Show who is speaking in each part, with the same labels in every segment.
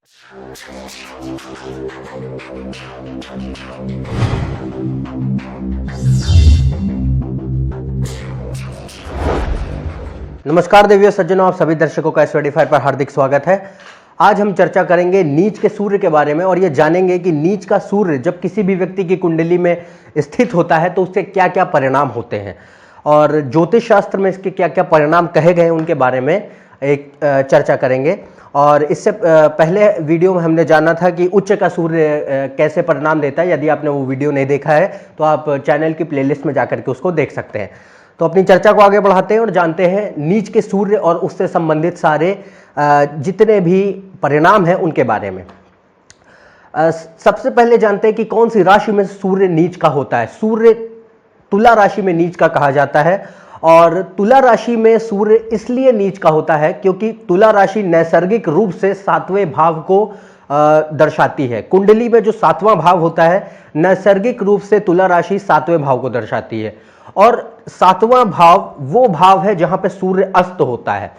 Speaker 1: नमस्कार देवियों सज्जनों, आप सभी दर्शकों का एस फायर पर हार्दिक स्वागत है। आज हम चर्चा करेंगे नीच के सूर्य के बारे में और ये जानेंगे कि नीच का सूर्य जब किसी भी व्यक्ति की कुंडली में स्थित होता है तो उससे क्या क्या परिणाम होते हैं और ज्योतिष शास्त्र में इसके क्या क्या परिणाम कहे गए हैं उनके बारे में एक चर्चा करेंगे। और इससे पहले वीडियो में हमने जाना था कि उच्च का सूर्य कैसे परिणाम देता है। यदि आपने वो वीडियो नहीं देखा है तो आप चैनल की प्लेलिस्ट में जाकर के उसको देख सकते हैं। तो अपनी चर्चा को आगे बढ़ाते हैं और जानते हैं नीच के सूर्य और उससे संबंधित सारे जितने भी परिणाम हैं उनके बारे में। सबसे पहले जानते हैं कि कौन सी राशि में सूर्य नीच का होता है। सूर्य तुला राशि में नीच का कहा जाता है और तुला राशि में सूर्य इसलिए नीच का होता है क्योंकि तुला राशि नैसर्गिक रूप से 7वें भाव को दर्शाती है। कुंडली में जो 7वां भाव होता है नैसर्गिक रूप से तुला राशि 7वें भाव को दर्शाती है और 7वां भाव वो भाव है जहां पे सूर्य अस्त होता है।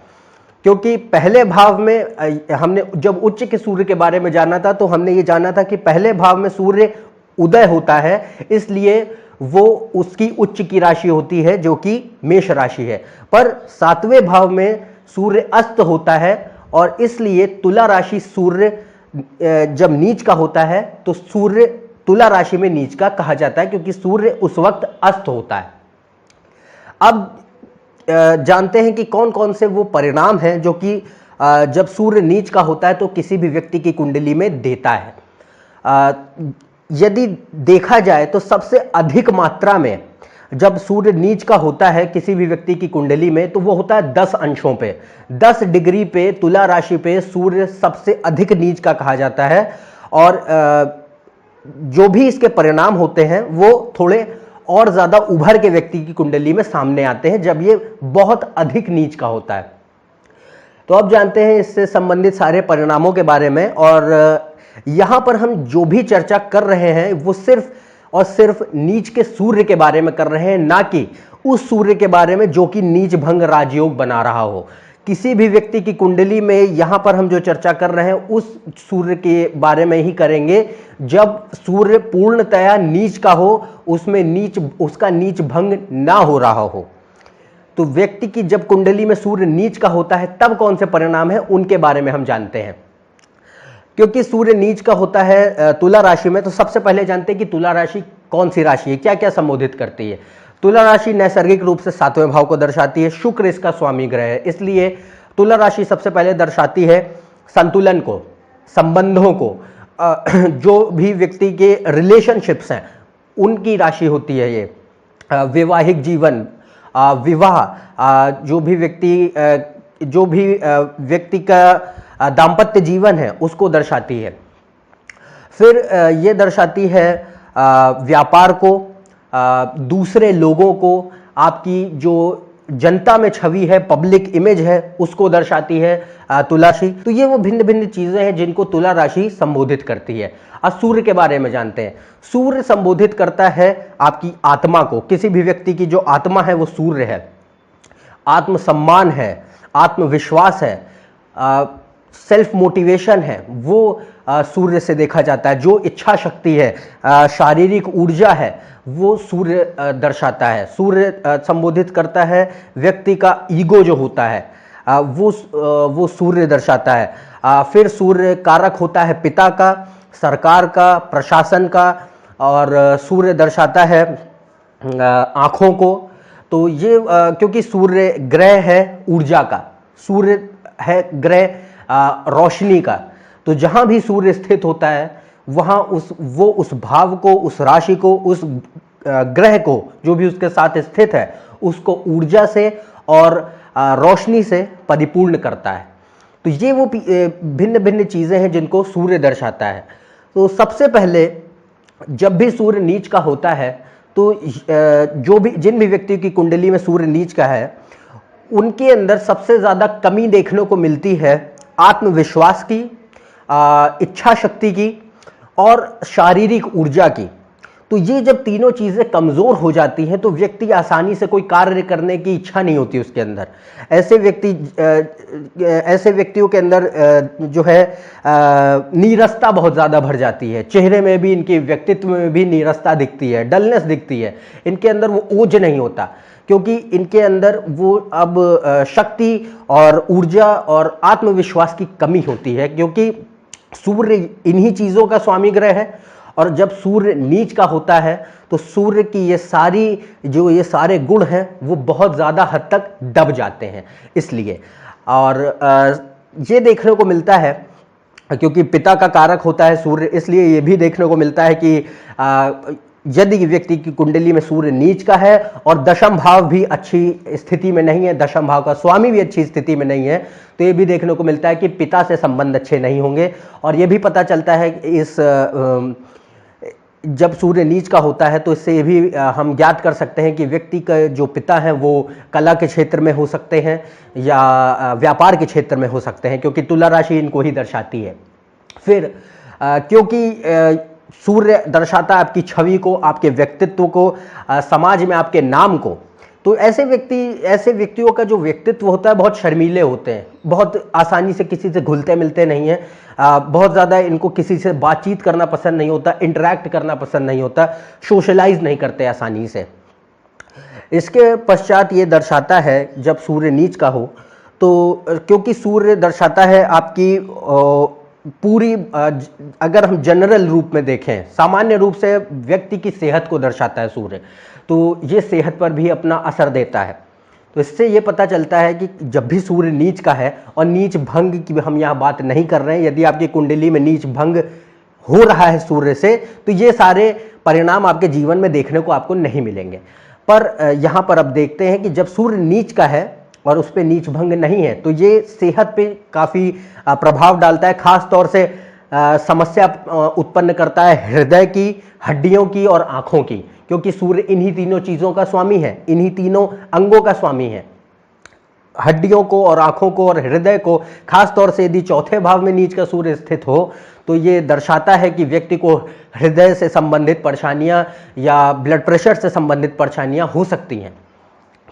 Speaker 1: क्योंकि पहले भाव में हमने जब उच्च के सूर्य के बारे में जाना था तो हमने ये जाना था कि पहले भाव में सूर्य उदय होता है, इसलिए वो उसकी उच्च की राशि होती है जो कि मेष राशि है। पर 7वें भाव में सूर्य अस्त होता है और इसलिए तुला राशि सूर्य जब नीच का होता है तो सूर्य तुला राशि में नीच का कहा जाता है क्योंकि सूर्य उस वक्त अस्त होता है। अब जानते हैं कि कौन कौन से वो परिणाम हैं जो कि जब सूर्य नीच का होता है तो किसी भी व्यक्ति की कुंडली में देता है। यदि देखा जाए तो सबसे अधिक मात्रा में जब सूर्य नीच का होता है किसी भी व्यक्ति की कुंडली में तो वो होता है 10 अंशों पे, 10 डिग्री पे तुला राशि पे सूर्य सबसे अधिक नीच का कहा जाता है। और जो भी इसके परिणाम होते हैं वो थोड़े और ज्यादा उभर के व्यक्ति की कुंडली में सामने आते हैं जब ये बहुत अधिक नीच का होता है। तो अब जानते हैं इससे संबंधित सारे परिणामों के बारे में और यहां पर हम जो भी चर्चा कर रहे हैं वो सिर्फ और सिर्फ नीच के सूर्य के बारे में कर रहे हैं, ना कि उस सूर्य के बारे में जो कि नीच भंग राजयोग बना रहा हो। किसी भी व्यक्ति की कुंडली में यहां पर हम जो चर्चा कर रहे हैं उस सूर्य के बारे में ही करेंगे जब सूर्य पूर्णतया नीच का हो, उसमें उसका नीच भंग ना हो रहा हो। तो व्यक्ति की जब कुंडली में सूर्य नीच का होता है तब कौन से परिणाम है उनके बारे में हम जानते हैं। क्योंकि सूर्य नीच का होता है तुला राशि में, तो सबसे पहले जानते हैं कि तुला राशि कौन सी राशि है, क्या क्या संबोधित करती है। तुला राशि नैसर्गिक रूप से 7वें भाव को दर्शाती है। शुक्र इसका स्वामी ग्रह है, इसलिए तुला राशि सबसे पहले दर्शाती है संतुलन को, संबंधों को, जो भी व्यक्ति के रिलेशनशिप्स हैं उनकी राशि होती है ये। वैवाहिक जीवन, विवाह, जो भी व्यक्ति का दाम्पत्य जीवन है उसको दर्शाती है। फिर ये दर्शाती है व्यापार को, दूसरे लोगों को, आपकी जो जनता में छवि है, पब्लिक इमेज है, उसको दर्शाती है तुला राशि। तो ये वो भिन्न भिन्न चीजें हैं जिनको तुला राशि संबोधित करती है। अब सूर्य के बारे में जानते हैं। सूर्य संबोधित करता है आपकी आत्मा को। किसी भी व्यक्ति की जो आत्मा है वो सूर्य है। आत्मसम्मान है, आत्मविश्वास है, सेल्फ मोटिवेशन है, वो सूर्य से देखा जाता है। जो इच्छा शक्ति है, शारीरिक ऊर्जा है, वो सूर्य दर्शाता है। सूर्य संबोधित करता है व्यक्ति का ईगो जो होता है, वो सूर्य दर्शाता है। फिर सूर्य कारक होता है पिता का, सरकार का, प्रशासन का, और सूर्य दर्शाता है आँखों को। तो ये क्योंकि सूर्य ग्रह है ऊर्जा का, सूर्य है ग्रह रोशनी का, तो जहां भी सूर्य स्थित होता है वहां वो उस भाव को, उस राशि को, उस ग्रह को जो भी उसके साथ स्थित है उसको ऊर्जा से और रोशनी से परिपूर्ण करता है। तो ये वो भिन्न भिन्न चीजें हैं जिनको सूर्य दर्शाता है। तो सबसे पहले जब भी सूर्य नीच का होता है तो जिन भी व्यक्ति की कुंडली में सूर्य नीच का है उनके अंदर सबसे ज्यादा कमी देखने को मिलती है आत्मविश्वास की, इच्छा शक्ति की और शारीरिक ऊर्जा की। तो ये जब तीनों चीज़ें कमज़ोर हो जाती हैं तो व्यक्ति आसानी से कोई कार्य करने की इच्छा नहीं होती उसके अंदर। ऐसे व्यक्तियों के अंदर जो है नीरसता बहुत ज़्यादा भर जाती है। चेहरे में भी, इनके व्यक्तित्व में भी नीरसता दिखती है, डलनेस दिखती है। इनके अंदर वो ओज नहीं होता, क्योंकि इनके अंदर वो अब शक्ति और ऊर्जा और आत्मविश्वास की कमी होती है, क्योंकि सूर्य इन्हीं चीज़ों का स्वामी ग्रह है। और जब सूर्य नीच का होता है तो सूर्य की ये सारे गुण हैं वो बहुत ज़्यादा हद तक दब जाते हैं। इसलिए और ये देखने को मिलता है, क्योंकि पिता का कारक होता है सूर्य, इसलिए ये भी देखने को मिलता है कि यदि व्यक्ति की कुंडली में सूर्य नीच का है और दशम भाव भी अच्छी स्थिति में नहीं है, दशम भाव का स्वामी भी अच्छी स्थिति में नहीं है, तो ये भी देखने को मिलता है कि पिता से संबंध अच्छे नहीं होंगे। और ये भी पता चलता है कि जब सूर्य नीच का होता है तो इससे ये भी हम ज्ञात कर सकते हैं कि व्यक्ति का जो पिता हैं वो कला के क्षेत्र में हो सकते हैं या व्यापार के क्षेत्र में हो सकते हैं, क्योंकि तुला राशि इनको ही दर्शाती है। फिर क्योंकि सूर्य दर्शाता है आपकी छवि को, आपके व्यक्तित्व को, समाज में आपके नाम को, तो ऐसे व्यक्तियों का जो व्यक्तित्व होता है बहुत शर्मीले होते हैं, बहुत आसानी से किसी से घुलते मिलते नहीं हैं, बहुत ज़्यादा इनको किसी से बातचीत करना पसंद नहीं होता, इंटरैक्ट करना पसंद नहीं होता, सोशलाइज नहीं करते आसानी से। इसके पश्चात ये दर्शाता है जब सूर्य नीच का हो, तो क्योंकि सूर्य दर्शाता है आपकी पूरी, अगर हम जनरल रूप में देखें, सामान्य रूप से व्यक्ति की सेहत को दर्शाता है सूर्य, तो ये सेहत पर भी अपना असर देता है। तो इससे ये पता चलता है कि जब भी सूर्य नीच का है, और नीच भंग की हम यहाँ बात नहीं कर रहे हैं, यदि आपकी कुंडली में नीच भंग हो रहा है सूर्य से, तो ये सारे परिणाम आपके जीवन में देखने को आपको नहीं मिलेंगे। पर यहाँ पर अब देखते हैं कि जब सूर्य नीच का है और उस पर नीच भंग नहीं है, तो ये सेहत पे काफ़ी प्रभाव डालता है। खास तौर से समस्या उत्पन्न करता है हृदय की, हड्डियों की और आँखों की, क्योंकि सूर्य इन्हीं तीनों चीज़ों का स्वामी है, इन्हीं तीनों अंगों का स्वामी है, हड्डियों को और आँखों को और हृदय को। खास तौर से यदि चौथे भाव में नीच का सूर्य स्थित हो तो ये दर्शाता है कि व्यक्ति को हृदय से संबंधित परेशानियां या ब्लड प्रेशर से संबंधित परेशानियां हो सकती हैं।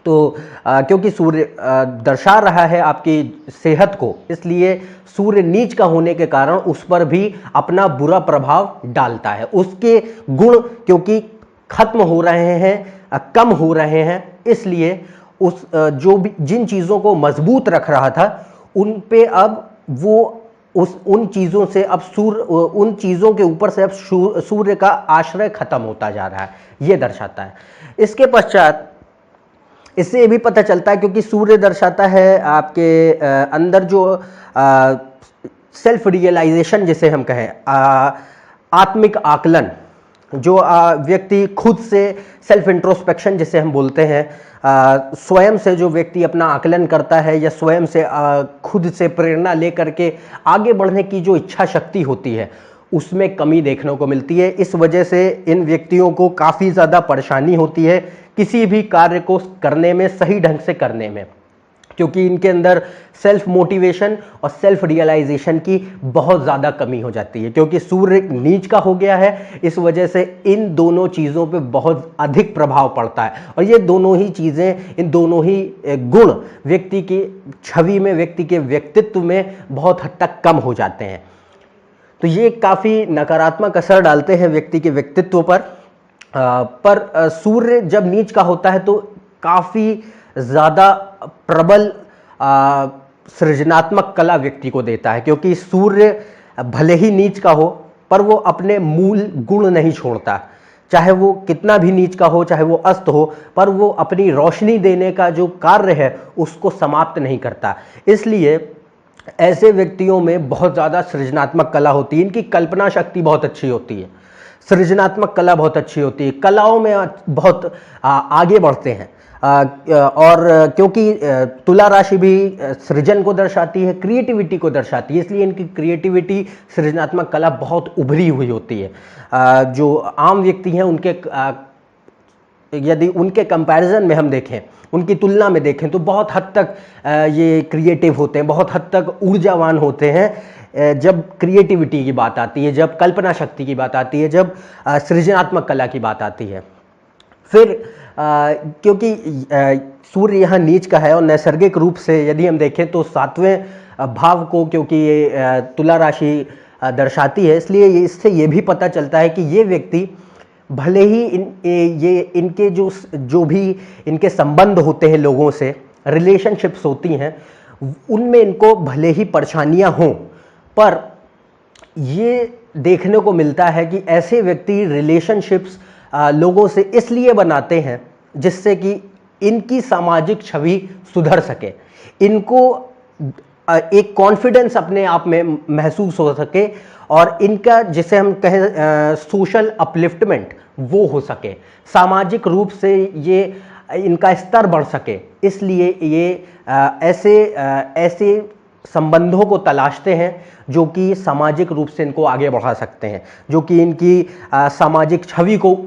Speaker 1: तो क्योंकि सूर्य दर्शा रहा है आपकी सेहत को, इसलिए सूर्य नीच का होने के कारण उस पर भी अपना बुरा प्रभाव डालता है। उसके गुण क्योंकि खत्म हो रहे हैं, कम हो रहे हैं, इसलिए जिन चीज़ों को मजबूत रख रहा था उन पे अब वो उन चीज़ों से अब उन चीज़ों के ऊपर से अब सूर्य का आश्रय खत्म होता जा रहा है, ये दर्शाता है। इसके पश्चात इससे ये भी पता चलता है, क्योंकि सूर्य दर्शाता है आपके अंदर जो सेल्फ रियलाइजेशन जिसे हम कहें, आत्मिक आकलन, जो व्यक्ति खुद से सेल्फ इंट्रोस्पेक्शन जिसे हम बोलते हैं, स्वयं से जो व्यक्ति अपना आकलन करता है या स्वयं से खुद से प्रेरणा लेकर के आगे बढ़ने की जो इच्छा शक्ति होती है, उसमें कमी देखने को मिलती है। इस वजह से इन व्यक्तियों को काफ़ी ज़्यादा परेशानी होती है किसी भी कार्य को करने में, सही ढंग से करने में, क्योंकि इनके अंदर सेल्फ मोटिवेशन और सेल्फ रियलाइजेशन की बहुत ज़्यादा कमी हो जाती है। क्योंकि सूर्य नीच का हो गया है, इस वजह से इन दोनों चीज़ों पे बहुत अधिक प्रभाव पड़ता है, और ये दोनों ही चीज़ें, इन दोनों ही गुण व्यक्ति की छवि में, व्यक्ति के व्यक्तित्व में बहुत हद तक कम हो जाते हैं। तो ये काफ़ी नकारात्मक असर डालते हैं व्यक्ति के व्यक्तित्व पर सूर्य जब नीच का होता है तो काफ़ी ज़्यादा प्रबल सृजनात्मक कला व्यक्ति को देता है, क्योंकि सूर्य भले ही नीच का हो पर वो अपने मूल गुण नहीं छोड़ता, चाहे वो कितना भी नीच का हो, चाहे वो अस्त हो, पर वो अपनी रोशनी देने का जो कार्य है उसको समाप्त नहीं करता। इसलिए ऐसे व्यक्तियों में बहुत ज़्यादा सृजनात्मक कला होती है, इनकी कल्पना शक्ति बहुत अच्छी होती है, सृजनात्मक कला बहुत अच्छी होती है, कलाओं में बहुत आगे बढ़ते हैं। और क्योंकि तुला राशि भी सृजन को दर्शाती है, क्रिएटिविटी को दर्शाती है, इसलिए इनकी क्रिएटिविटी, सृजनात्मक कला बहुत उभरी हुई होती है। जो आम व्यक्ति हैं उनके यदि उनके कंपैरिजन में हम देखें, उनकी तुलना में देखें, तो बहुत हद तक ये क्रिएटिव होते हैं, बहुत हद तक ऊर्जावान होते हैं। जब क्रिएटिविटी की बात आती है, जब कल्पना शक्ति की बात आती है, जब सृजनात्मक कला की बात आती है। फिर क्योंकि सूर्य यहाँ नीच का है और नैसर्गिक रूप से यदि हम देखें तो 7वें भाव को, क्योंकि ये तुला राशि दर्शाती है, इसलिए इससे ये भी पता चलता है कि ये व्यक्ति भले ही इनके जो भी इनके संबंध होते हैं लोगों से, रिलेशनशिप्स होती हैं, उनमें इनको भले ही परेशानियां हों, पर ये देखने को मिलता है कि ऐसे व्यक्ति रिलेशनशिप्स लोगों से इसलिए बनाते हैं जिससे कि इनकी सामाजिक छवि सुधर सके, इनको एक कॉन्फिडेंस अपने आप में महसूस हो सके और इनका, जिसे हम कहें सोशल अपलिफ्टमेंट, वो हो सके, सामाजिक रूप से ये इनका स्तर बढ़ सके। इसलिए ये ऐसे संबंधों को तलाशते हैं जो कि सामाजिक रूप से इनको आगे बढ़ा सकते हैं, जो कि इनकी सामाजिक छवि को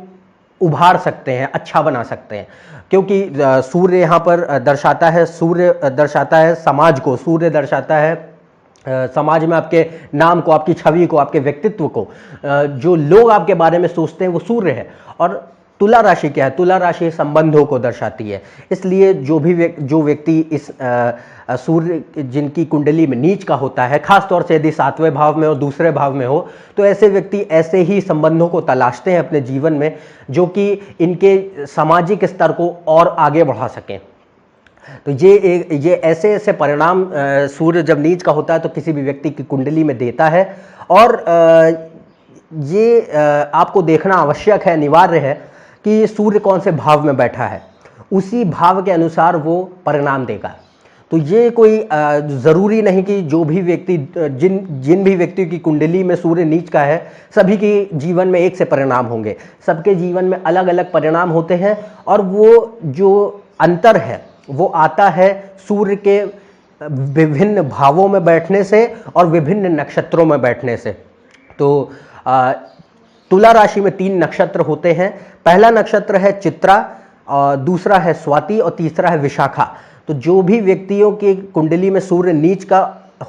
Speaker 1: उभार सकते हैं, अच्छा बना सकते हैं। क्योंकि सूर्य यहाँ पर दर्शाता है, सूर्य दर्शाता है समाज को, सूर्य दर्शाता है समाज में आपके नाम को, आपकी छवि को, आपके व्यक्तित्व को, जो लोग आपके बारे में सोचते हैं वो सूर्य है। और तुला राशि क्या है? तुला राशि संबंधों को दर्शाती है। इसलिए जो व्यक्ति इस सूर्य जिनकी कुंडली में नीच का होता है, खास तौर से यदि 7वें भाव में और दूसरे भाव में हो, तो ऐसे व्यक्ति ऐसे ही संबंधों को तलाशते हैं अपने जीवन में जो कि इनके सामाजिक स्तर को और आगे बढ़ा सकें। तो ये ऐसे परिणाम सूर्य जब नीच का होता है तो किसी भी व्यक्ति की कुंडली में देता है। और ये आपको देखना आवश्यक है, अनिवार्य है कि सूर्य कौन से भाव में बैठा है, उसी भाव के अनुसार वो परिणाम देगा। तो ये कोई ज़रूरी नहीं कि जो भी व्यक्ति जिन भी व्यक्तियों की कुंडली में सूर्य नीच का है, सभी के जीवन में एक से परिणाम होंगे। सबके जीवन में अलग अलग परिणाम होते हैं और वो जो अंतर है वो आता है सूर्य के विभिन्न भावों में बैठने से और विभिन्न नक्षत्रों में बैठने से। तो तुला राशि में 3 नक्षत्र होते हैं। पहला नक्षत्र है चित्रा, दूसरा है स्वाति और तीसरा है विशाखा। तो जो भी व्यक्तियों की कुंडली में सूर्य नीच का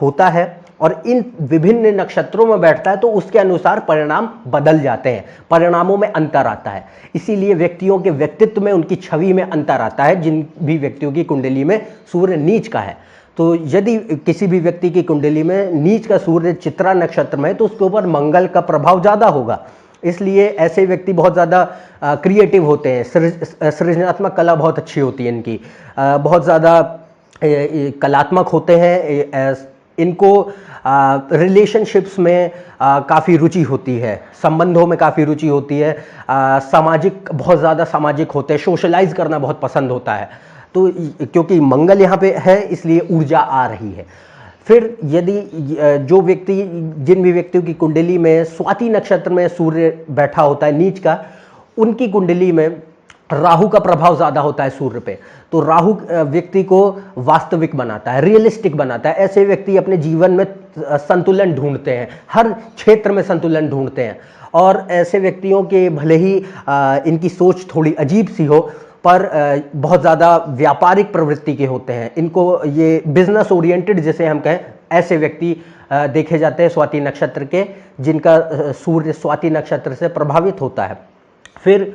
Speaker 1: होता है और इन विभिन्न नक्षत्रों में बैठता है तो उसके अनुसार परिणाम बदल जाते हैं, परिणामों में अंतर आता है। इसीलिए व्यक्तियों के व्यक्तित्व में, उनकी छवि में अंतर आता है जिन भी व्यक्तियों की कुंडली में सूर्य नीच का है। तो यदि किसी भी व्यक्ति की कुंडली में नीच का सूर्य चित्रा नक्षत्र में है तो उसके ऊपर मंगल का प्रभाव ज़्यादा होगा। इसलिए ऐसे व्यक्ति बहुत ज़्यादा क्रिएटिव होते हैं, सृजनात्मक कला बहुत अच्छी होती है इनकी, बहुत ज़्यादा कलात्मक होते हैं। इनको रिलेशनशिप्स में काफ़ी रुचि होती है, संबंधों में काफ़ी रुचि होती है, सामाजिक, बहुत ज़्यादा सामाजिक होते हैं, सोशलाइज करना बहुत पसंद होता है। तो क्योंकि मंगल यहाँ पे है इसलिए ऊर्जा आ रही है। फिर यदि जिन भी व्यक्तियों की कुंडली में स्वाति नक्षत्र में सूर्य बैठा होता है नीच का, उनकी कुंडली में राहु का प्रभाव ज़्यादा होता है सूर्य पे। तो राहु व्यक्ति को वास्तविक बनाता है, रियलिस्टिक बनाता है। ऐसे व्यक्ति अपने जीवन में संतुलन ढूंढते हैं, हर क्षेत्र में संतुलन ढूंढते हैं। और ऐसे व्यक्तियों के भले ही इनकी सोच थोड़ी अजीब सी हो, पर बहुत ज़्यादा व्यापारिक प्रवृत्ति के होते हैं। इनको ये बिजनेस ओरिएंटेड जिसे हम कहें, ऐसे व्यक्ति देखे जाते हैं स्वाति नक्षत्र के, जिनका सूर्य स्वाति नक्षत्र से प्रभावित होता है। फिर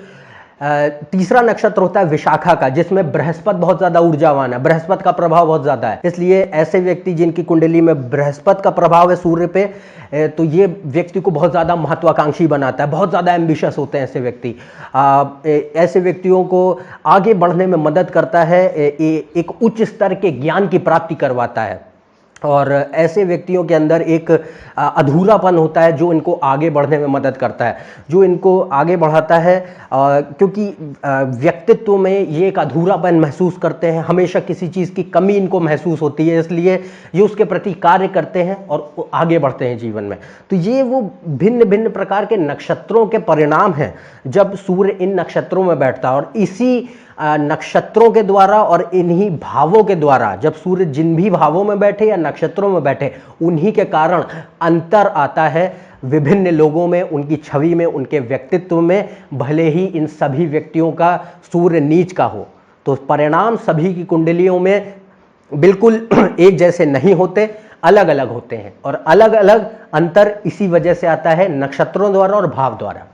Speaker 1: तीसरा नक्षत्र होता है विशाखा का, जिसमें बृहस्पति बहुत ज़्यादा ऊर्जावान है, बृहस्पति का प्रभाव बहुत ज़्यादा है। इसलिए ऐसे व्यक्ति जिनकी कुंडली में बृहस्पति का प्रभाव है सूर्य पे, तो ये व्यक्ति को बहुत ज़्यादा महत्वाकांक्षी बनाता है, बहुत ज़्यादा एम्बिशियस होते हैं ऐसे व्यक्ति। ऐसे व्यक्तियों को आगे बढ़ने में मदद करता है, एक उच्च स्तर के ज्ञान की प्राप्ति करवाता है। और ऐसे व्यक्तियों के अंदर एक अधूरापन होता है जो इनको आगे बढ़ने में मदद करता है, जो इनको आगे बढ़ाता है। क्योंकि व्यक्तित्व में ये एक अधूरापन महसूस करते हैं, हमेशा किसी चीज़ की कमी इनको महसूस होती है, इसलिए ये उसके प्रति कार्य करते हैं और आगे बढ़ते हैं जीवन में। तो ये वो भिन्न भिन्न प्रकार के नक्षत्रों के परिणाम हैं जब सूर्य इन नक्षत्रों में बैठता है। और इसी नक्षत्रों के द्वारा और इन्हीं भावों के द्वारा, जब सूर्य जिन भी भावों में बैठे या नक्षत्रों में बैठे, उन्हीं के कारण अंतर आता है विभिन्न लोगों में, उनकी छवि में, उनके व्यक्तित्व में, भले ही इन सभी व्यक्तियों का सूर्य नीच का हो। तो परिणाम सभी की कुंडलियों में बिल्कुल एक जैसे नहीं होते, अलग अलग होते हैं और अलग अलग अंतर इसी वजह से आता है नक्षत्रों द्वारा और भाव द्वारा।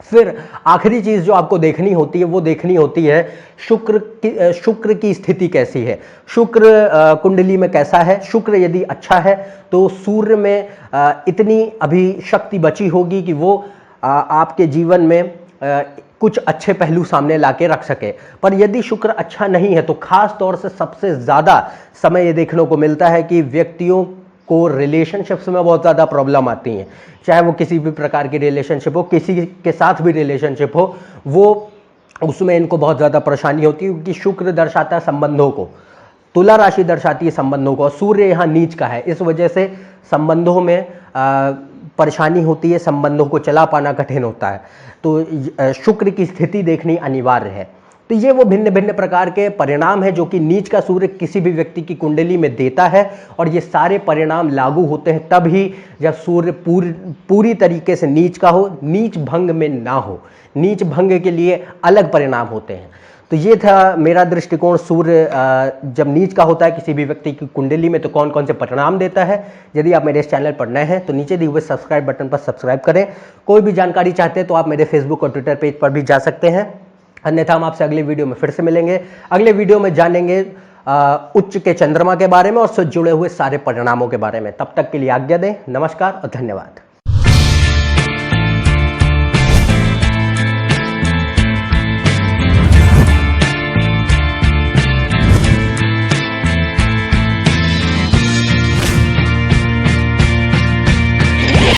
Speaker 1: फिर आखिरी चीज जो आपको देखनी होती है वो देखनी होती है शुक्र की स्थिति कैसी है, शुक्र कुंडली में कैसा है। शुक्र यदि अच्छा है तो सूर्य में इतनी अभी शक्ति बची होगी कि वो आपके जीवन में कुछ अच्छे पहलू सामने लाके रख सके। पर यदि शुक्र अच्छा नहीं है तो खास तौर से सबसे ज्यादा समय ये देखने को मिलता है कि व्यक्तियों को रिलेशनशिप्स में बहुत ज़्यादा प्रॉब्लम आती हैं, चाहे वो किसी भी प्रकार की रिलेशनशिप हो, किसी के साथ भी रिलेशनशिप हो, वो उसमें इनको बहुत ज़्यादा परेशानी होती है क्योंकि शुक्र दर्शाता है संबंधों को, तुला राशि दर्शाती है संबंधों को और सूर्य यहाँ नीच का है। इस वजह से संबंधों में परेशानी होती है, संबंधों को चला पाना कठिन होता है। तो शुक्र की स्थिति देखनी अनिवार्य है। तो ये वो भिन्न भिन्न प्रकार के परिणाम है जो कि नीच का सूर्य किसी भी व्यक्ति की कुंडली में देता है और ये सारे परिणाम लागू होते हैं तब ही जब सूर्य पूरी तरीके से नीच का हो, नीच भंग में ना हो। नीच भंग के लिए अलग परिणाम होते हैं। तो ये था मेरा दृष्टिकोण, सूर्य जब नीच का होता है किसी भी व्यक्ति की कुंडली में तो कौन कौन से परिणाम देता है। यदि आप मेरे इस चैनल पर नए हैं तो नीचे दिए हुए सब्सक्राइब बटन पर सब्सक्राइब करें। कोई भी जानकारी चाहते हैं तो आप मेरे फेसबुक और ट्विटर पेज पर भी जा सकते हैं। अन्यथा हम आपसे अगले वीडियो में फिर से मिलेंगे। अगले वीडियो में जानेंगे उच्च के चंद्रमा के बारे में और उससे जुड़े हुए सारे परिणामों के बारे में। तब तक के लिए आज्ञा दें। नमस्कार और धन्यवाद।